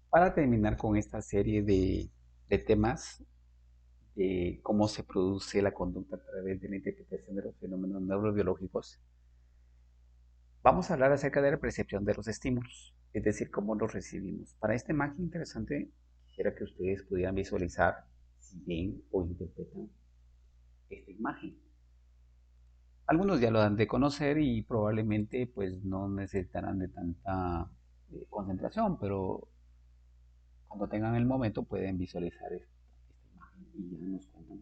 Para terminar con esta serie de temas de cómo se produce la conducta a través de la interpretación de los fenómenos neurobiológicos, vamos a hablar acerca de la percepción de los estímulos, es decir, cómo los recibimos. Para esta imagen interesante, quisiera que ustedes pudieran visualizar si ven o interpretan esta imagen. Algunos ya lo han de conocer y probablemente pues no necesitarán de tanta concentración, pero cuando tengan el momento pueden visualizar esta imagen y ya nos cuentan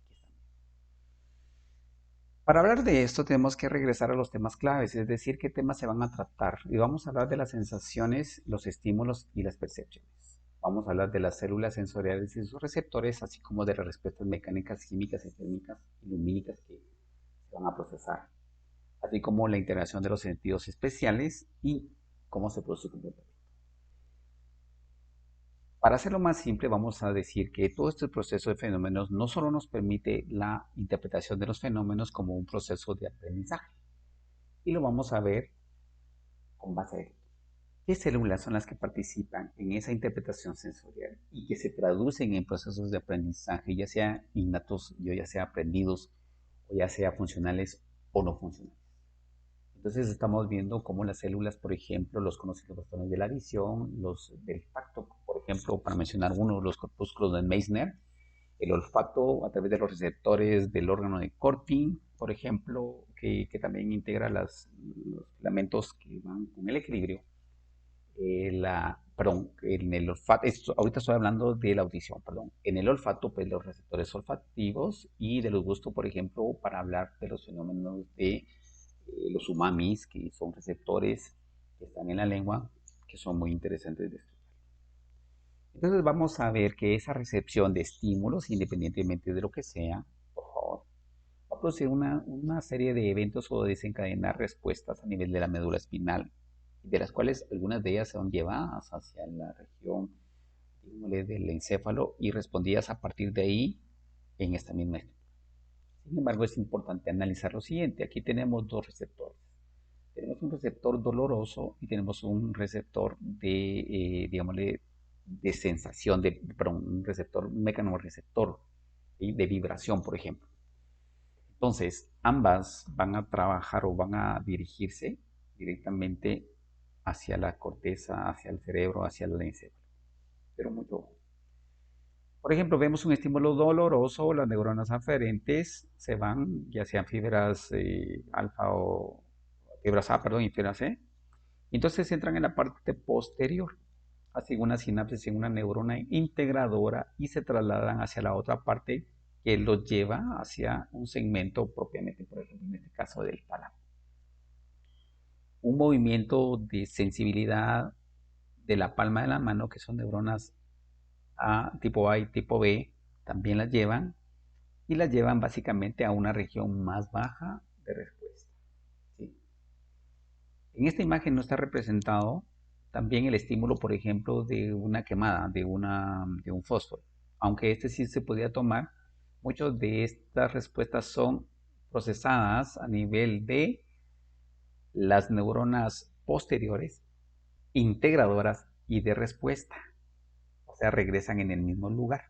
qué están. Para hablar de esto tenemos que regresar a los temas claves, es decir, qué temas se van a tratar. Y vamos a hablar de las sensaciones, los estímulos y las percepciones. Vamos a hablar de las células sensoriales y sus receptores, así como de las respuestas mecánicas, químicas, y térmicas y lumínicas que se van a procesar, así como la integración de los sentidos especiales y cómo se produce el comportamiento. Para hacerlo más simple, vamos a decir que todo este proceso de fenómenos no solo nos permite la interpretación de los fenómenos como un proceso de aprendizaje, y lo vamos a ver con base a esto. ¿Qué células son las que participan en esa interpretación sensorial y que se traducen en procesos de aprendizaje, ya sea innatos, ya sea aprendidos, o ya sea funcionales o no funcionales? Entonces estamos viendo cómo las células, por ejemplo, los conocidos botones de la visión, los del tacto, por ejemplo, para mencionar uno, los corpúsculos de Meissner, el olfato a través de los receptores del órgano de Corti, por ejemplo, que también integra los filamentos que van con el equilibrio. Perdón, en el olfato, ahorita estoy hablando de la audición, perdón. En el olfato, pues los receptores olfativos y de los gustos, por ejemplo, para hablar de los fenómenos de los umamis, que son receptores que están en la lengua, que son muy interesantes de estudiar. Entonces vamos a ver que esa recepción de estímulos, independientemente de lo que sea, por favor, va a producir una serie de eventos o desencadenar respuestas a nivel de la médula espinal, de las cuales algunas de ellas son llevadas hacia la región del encéfalo y respondidas a partir de ahí en esta misma estructura. Sin embargo, es importante analizar lo siguiente. Aquí tenemos dos receptores. Tenemos un receptor doloroso y tenemos un receptor digámosle, de sensación, perdón, un receptor, un mecanorreceptor, ¿sí? De vibración, por ejemplo. Entonces, ambas van a trabajar o van a dirigirse directamente hacia la corteza, hacia el cerebro, hacia el encéfalo. Pero mucho ojo. Por ejemplo, vemos un estímulo doloroso, las neuronas aferentes se van, ya sean fibras alfa o fibras A, perdón, y fibras C. Entonces entran en la parte posterior, hacen una sinapsis en una neurona integradora y se trasladan hacia la otra parte que los lleva hacia un segmento propiamente, por ejemplo, en este caso del tálamo. Un movimiento de sensibilidad de la palma de la mano, que son neuronas tipo A y tipo B, también las llevan y las llevan básicamente a una región más baja de respuesta. ¿Sí? En esta imagen no está representado también el estímulo, por ejemplo, de una quemada, de un fósforo. Aunque este sí se podía tomar, muchas de estas respuestas son procesadas a nivel de las neuronas posteriores, integradoras y de respuesta. O sea, regresan en el mismo lugar.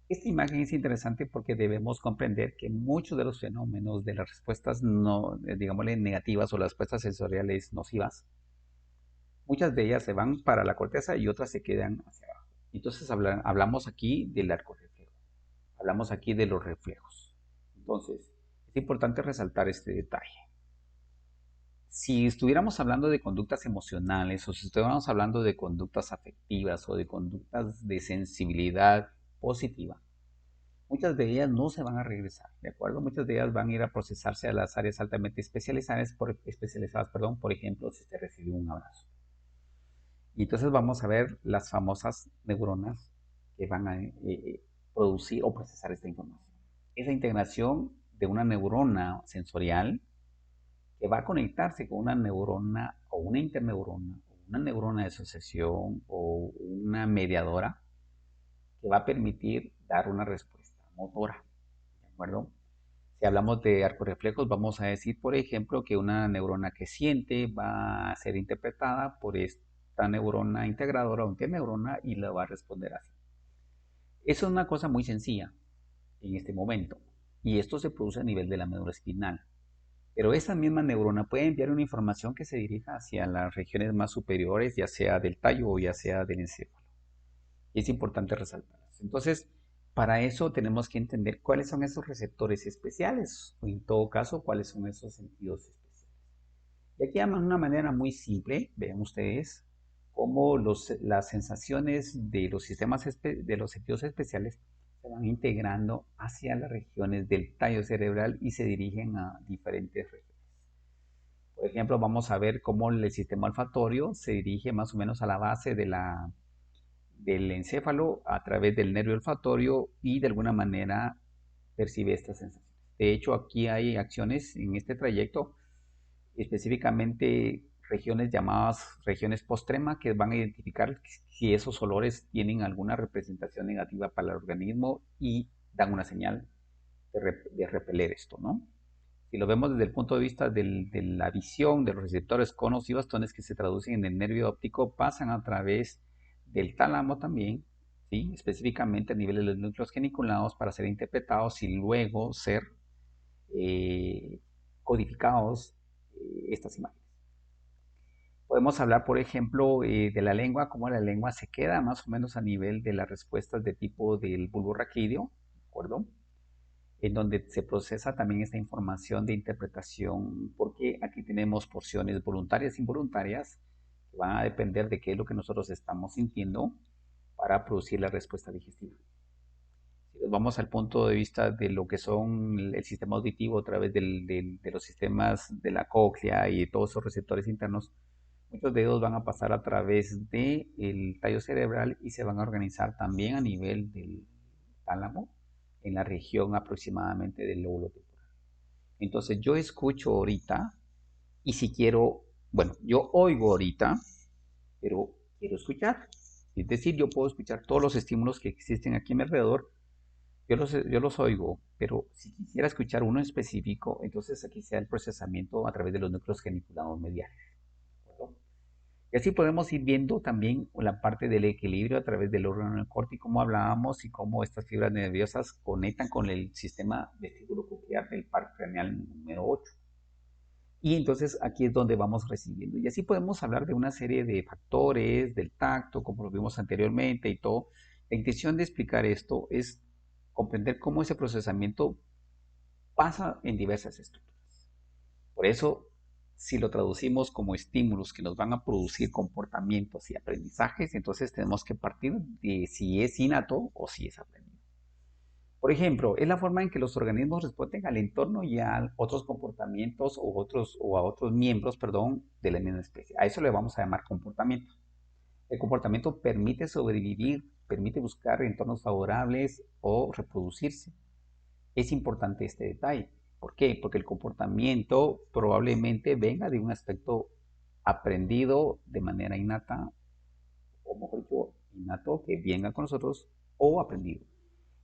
Esta imagen es interesante porque debemos comprender que muchos de los fenómenos de las respuestas no, digámosle, negativas o las respuestas sensoriales nocivas, muchas de ellas se van para la corteza y otras se quedan hacia abajo. Entonces hablamos aquí del arco reflejo, hablamos aquí de los reflejos. Entonces, es importante resaltar este detalle. Si estuviéramos hablando de conductas emocionales o si estuviéramos hablando de conductas afectivas o de conductas de sensibilidad positiva, muchas de ellas no se van a regresar, ¿de acuerdo? Muchas de ellas van a ir a procesarse a las áreas altamente especializadas, perdón, por ejemplo, si usted recibe un abrazo. Y entonces vamos a ver las famosas neuronas que van a producir o procesar esta información. Esa integración de una neurona sensorial que va a conectarse con una neurona o una interneurona, o una neurona de asociación o una mediadora que va a permitir dar una respuesta motora. ¿De acuerdo? Si hablamos de arcos reflejos, vamos a decir, por ejemplo, que una neurona que siente va a ser interpretada por esta neurona integradora o interneurona y la va a responder así. Eso es una cosa muy sencilla en este momento y esto se produce a nivel de la médula espinal. Pero esa misma neurona puede enviar una información que se dirija hacia las regiones más superiores, ya sea del tallo o ya sea del encéfalo. Y es importante resaltarlas. Entonces, para eso tenemos que entender cuáles son esos receptores especiales, o en todo caso, cuáles son esos sentidos especiales. Y aquí de una manera muy simple, vean ustedes cómo las sensaciones de los sistemas de los sentidos especiales se van integrando hacia las regiones del tallo cerebral y se dirigen a diferentes regiones. Por ejemplo, vamos a ver cómo el sistema olfatorio se dirige más o menos a la base del encéfalo a través del nervio olfatorio y de alguna manera percibe estas sensaciones. De hecho, aquí hay acciones en este trayecto, específicamente regiones llamadas regiones postrema, que van a identificar si esos olores tienen alguna representación negativa para el organismo y dan una señal de repeler esto, ¿no? Si lo vemos desde el punto de vista de la visión de los receptores conos y bastones que se traducen en el nervio óptico, pasan a través del tálamo también, ¿sí? Específicamente a nivel de los núcleos geniculados para ser interpretados y luego ser eh, codificados estas imágenes. Podemos hablar, por ejemplo, de la lengua, cómo la lengua se queda más o menos a nivel de las respuestas de tipo del bulbo raquídeo, ¿de acuerdo? En donde se procesa también esta información de interpretación, porque aquí tenemos porciones voluntarias e involuntarias que van a depender de qué es lo que nosotros estamos sintiendo para producir la respuesta digestiva. Si nos vamos al punto de vista de lo que son el sistema auditivo a través de los sistemas de la cóclea y todos esos receptores internos, muchos de ellos van a pasar a través del tallo cerebral y se van a organizar también a nivel del tálamo en la región aproximadamente del lóbulo temporal. Entonces yo escucho ahorita y si quiero, bueno, yo oigo ahorita, pero quiero escuchar. Es decir, yo puedo escuchar todos los estímulos que existen aquí a mi alrededor, yo los oigo, pero si quisiera escuchar uno específico, entonces aquí sea el procesamiento a través de los núcleos geniculados mediales. Y así podemos ir viendo también la parte del equilibrio a través del órgano corti, como hablábamos, y cómo estas fibras nerviosas conectan con el sistema vestíbulo-coclear del par craneal número 8. Y entonces aquí es donde vamos recibiendo. Y así podemos hablar de una serie de factores, del tacto, como lo vimos anteriormente y todo. La intención de explicar esto es comprender cómo ese procesamiento pasa en diversas estructuras. Por eso, si lo traducimos como estímulos que nos van a producir comportamientos y aprendizajes, entonces tenemos que partir de si es innato o si es aprendido. Por ejemplo, es la forma en que los organismos responden al entorno y a otros comportamientos o a otros miembros, perdón, de la misma especie. A eso le vamos a llamar comportamiento. El comportamiento permite sobrevivir, permite buscar entornos favorables o reproducirse. Es importante este detalle. ¿Por qué? Porque el comportamiento probablemente venga de un aspecto aprendido de manera innata, o mejor dicho, innato, que venga con nosotros, o aprendido.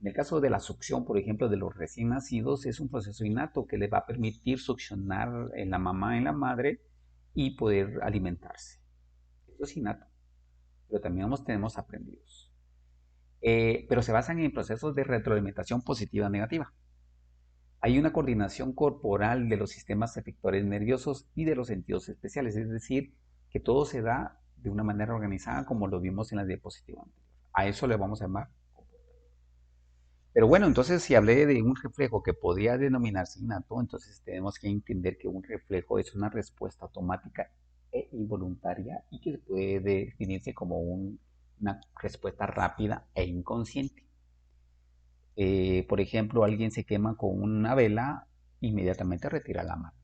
En el caso de la succión, por ejemplo, de los recién nacidos, es un proceso innato que les va a permitir succionar en la mamá, en la madre, y poder alimentarse. Esto es innato, pero también los tenemos aprendidos. Pero se basan en procesos de retroalimentación positiva o negativa. Hay una coordinación corporal de los sistemas efectores nerviosos y de los sentidos especiales, es decir, que todo se da de una manera organizada como lo vimos en la diapositiva anterior. A eso le vamos a llamar comportamiento. Pero bueno, entonces si hablé de un reflejo que podría denominarse innato, entonces tenemos que entender que un reflejo es una respuesta automática e involuntaria y que puede definirse como una respuesta rápida e inconsciente. Por ejemplo, alguien se quema con una vela, inmediatamente retira la mano,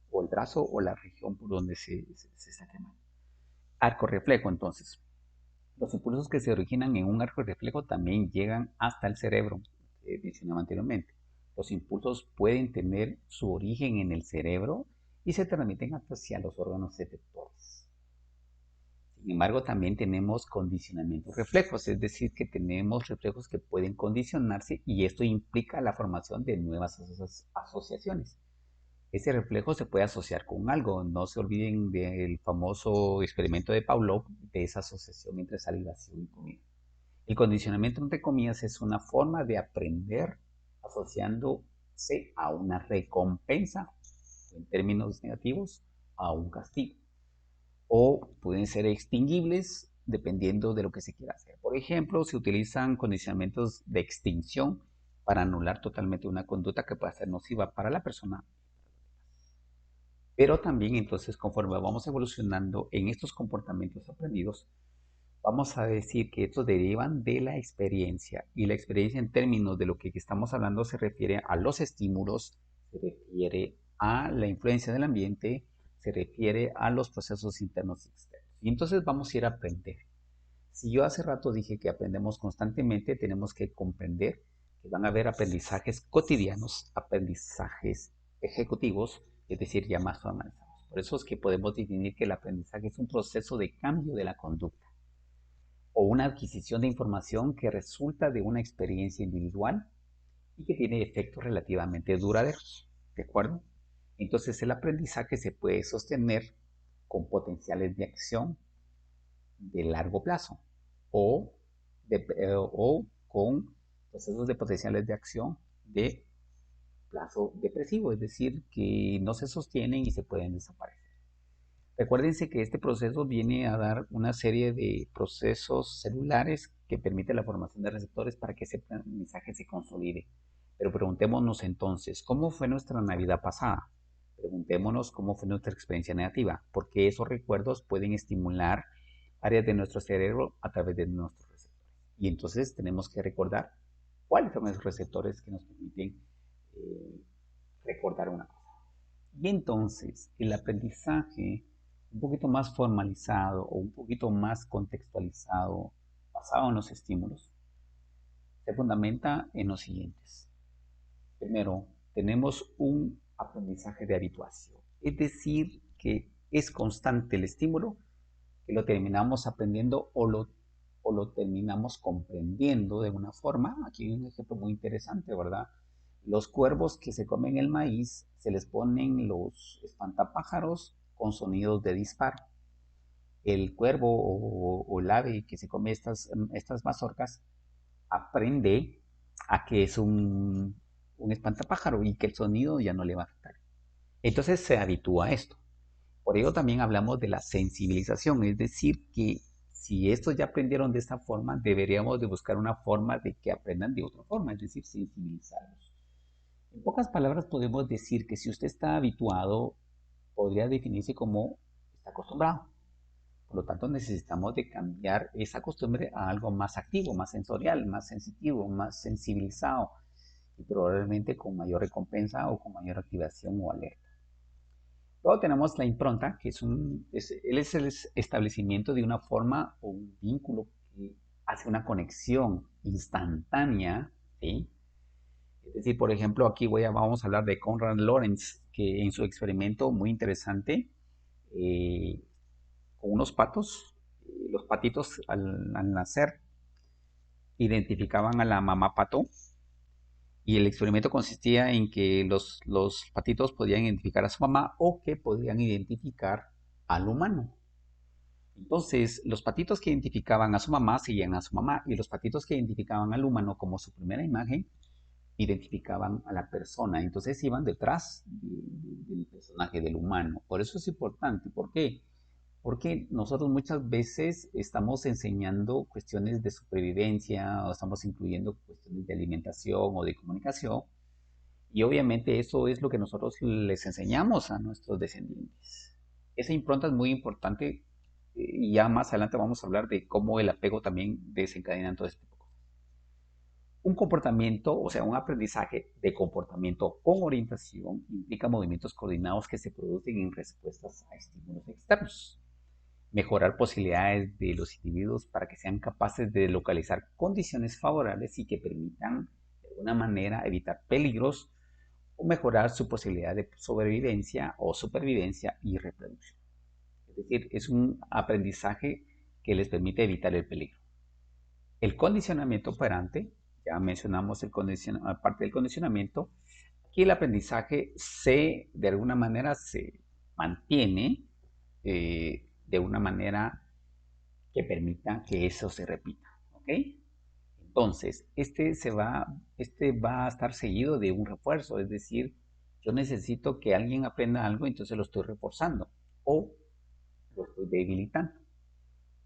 o el brazo, o la región por donde se está quemando. Arco reflejo, entonces. Los impulsos que se originan en un arco reflejo también llegan hasta el cerebro, que mencionaba anteriormente. Los impulsos pueden tener su origen en el cerebro y se transmiten hacia los órganos efectores. Sin embargo, también tenemos condicionamientos reflejos, es decir, que tenemos reflejos que pueden condicionarse y esto implica la formación de nuevas asociaciones. Ese reflejo se puede asociar con algo. No se olviden del famoso experimento de Pavlov, de esa asociación entre salivación y comida. El condicionamiento entre comillas es una forma de aprender asociándose a una recompensa, en términos negativos, a un castigo. O pueden ser extinguibles dependiendo de lo que se quiera hacer. Por ejemplo, se utilizan condicionamientos de extinción para anular totalmente una conducta que pueda ser nociva para la persona. Pero también entonces conforme vamos evolucionando en estos comportamientos aprendidos, vamos a decir que estos derivan de la experiencia. Y la experiencia en términos de lo que estamos hablando se refiere a los estímulos, se refiere a la influencia del ambiente, se refiere a los procesos internos y externos. Y entonces vamos a ir a aprender. Si yo hace rato dije que aprendemos constantemente, tenemos que comprender que van a haber aprendizajes cotidianos, aprendizajes ejecutivos, es decir, ya más formalizados. Por eso es que podemos definir que el aprendizaje es un proceso de cambio de la conducta o una adquisición de información que resulta de una experiencia individual y que tiene efectos relativamente duraderos. ¿De acuerdo? Entonces el aprendizaje se puede sostener con potenciales de acción de largo plazo o, o con procesos de potenciales de acción de plazo depresivo, es decir, que no se sostienen y se pueden desaparecer. Recuérdense que este proceso viene a dar una serie de procesos celulares que permiten la formación de receptores para que ese aprendizaje se consolide. Pero preguntémonos entonces, ¿cómo fue nuestra Navidad pasada? Preguntémonos cómo fue nuestra experiencia negativa, porque esos recuerdos pueden estimular áreas de nuestro cerebro a través de nuestros receptores. Y entonces tenemos que recordar cuáles son esos receptores que nos permiten eh, recordar una cosa. Y entonces el aprendizaje un poquito más formalizado o un poquito más contextualizado, basado en los estímulos, se fundamenta en los siguientes. Primero, tenemos un aprendizaje de habituación, es decir, que es constante el estímulo, que lo terminamos aprendiendo o lo terminamos comprendiendo de una forma. Aquí hay un ejemplo muy interesante, ¿verdad? Los cuervos que se comen el maíz, se les ponen los espantapájaros con sonidos de disparo. El cuervo o el ave que se come estas mazorcas aprende a que es un espantapájaro y que el sonido ya no le va a afectar. Entonces se habitúa a esto. Por ello también hablamos de la sensibilización, es decir, que si estos ya aprendieron de esta forma, deberíamos de buscar una forma de que aprendan de otra forma, es decir, sensibilizarlos. En pocas palabras podemos decir que si usted está habituado, podría definirse como está acostumbrado. Por lo tanto, necesitamos de cambiar esa costumbre a algo más activo, más sensorial, más sensitivo, más sensibilizado y probablemente con mayor recompensa o con mayor activación o alerta. Luego tenemos la impronta, que él es el establecimiento de una forma o un vínculo que hace una conexión instantánea, ¿sí? Es decir, por ejemplo, aquí vamos a hablar de Konrad Lorenz, que en su experimento muy interesante, eh, con unos patos, los patitos al nacer identificaban a la mamá pato y el experimento consistía en que los patitos podían identificar a su mamá o que podían identificar al humano. Entonces, los patitos que identificaban a su mamá seguían a su mamá y los patitos que identificaban al humano como su primera imagen identificaban a la persona. Entonces iban detrás del personaje, del humano. Por eso es importante. ¿Por qué? Porque nosotros muchas veces estamos enseñando cuestiones de supervivencia o estamos incluyendo cuestiones de alimentación o de comunicación y obviamente eso es lo que nosotros les enseñamos a nuestros descendientes. Esa impronta es muy importante y ya más adelante vamos a hablar de cómo el apego también desencadena todo este tipo. Un comportamiento, o sea, un aprendizaje de comportamiento con orientación implica movimientos coordinados que se producen en respuestas a estímulos externos. Mejorar posibilidades de los individuos para que sean capaces de localizar condiciones favorables y que permitan de alguna manera evitar peligros o mejorar su posibilidad de sobrevivencia o supervivencia y reproducción. Es decir, es un aprendizaje que les permite evitar el peligro. El condicionamiento operante, ya mencionamos parte del condicionamiento, Aquí el aprendizaje de alguna manera se mantiene de una manera que permita que eso se repita, ¿ok? Entonces, este va a estar seguido de un refuerzo, es decir, yo necesito que alguien aprenda algo, entonces lo estoy reforzando o lo estoy debilitando,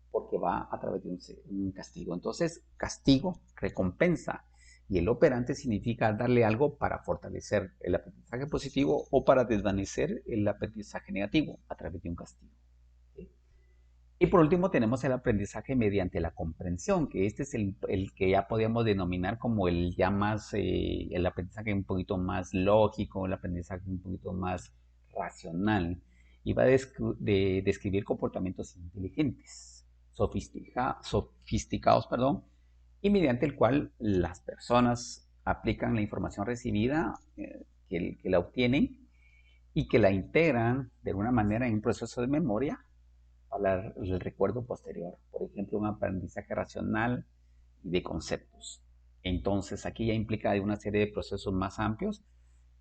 porque va a través de un castigo. Entonces, castigo, recompensa, y el operante significa darle algo para fortalecer el aprendizaje positivo o para desvanecer el aprendizaje negativo a través de un castigo. ¿Sí? Y por último tenemos el aprendizaje mediante la comprensión, que este es el que ya podríamos denominar como el ya más, el aprendizaje un poquito más lógico, el aprendizaje un poquito más racional, y va a describir comportamientos inteligentes, sofisticados, perdón, y mediante el cual las personas aplican la información recibida, que la obtienen y que la integran de alguna manera en un proceso de memoria para el recuerdo posterior. Por ejemplo, un aprendizaje racional de conceptos. Entonces, aquí ya implica una serie de procesos más amplios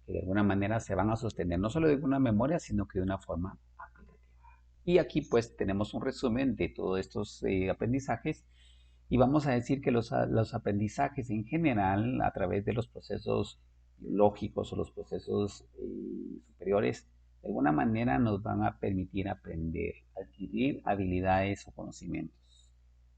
que de alguna manera se van a sostener no solo de una memoria, sino que de una forma aplicativa. Y aquí pues tenemos un resumen de todos estos aprendizajes y vamos a decir que los aprendizajes en general a través de los procesos lógicos o los procesos superiores de alguna manera nos van a permitir aprender, adquirir habilidades o conocimientos,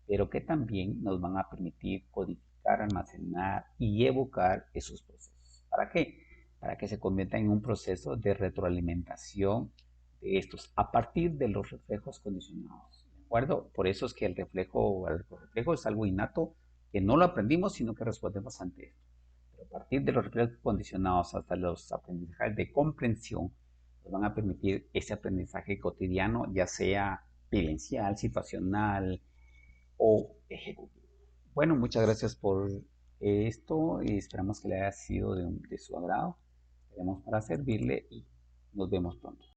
pero que también nos van a permitir codificar, almacenar y evocar esos procesos. ¿Para qué? Para que se convierta en un proceso de retroalimentación de estos a partir de los reflejos condicionados. ¿De acuerdo? Por eso es que el reflejo es algo innato que no lo aprendimos, sino que respondemos ante esto. Pero a partir de los reflejos condicionados hasta los aprendizajes de comprensión, nos van a permitir ese aprendizaje cotidiano, ya sea vivencial, situacional o ejecutivo. Bueno, muchas gracias por esto y esperamos que le haya sido de su agrado. Tenemos para servirle y nos vemos pronto.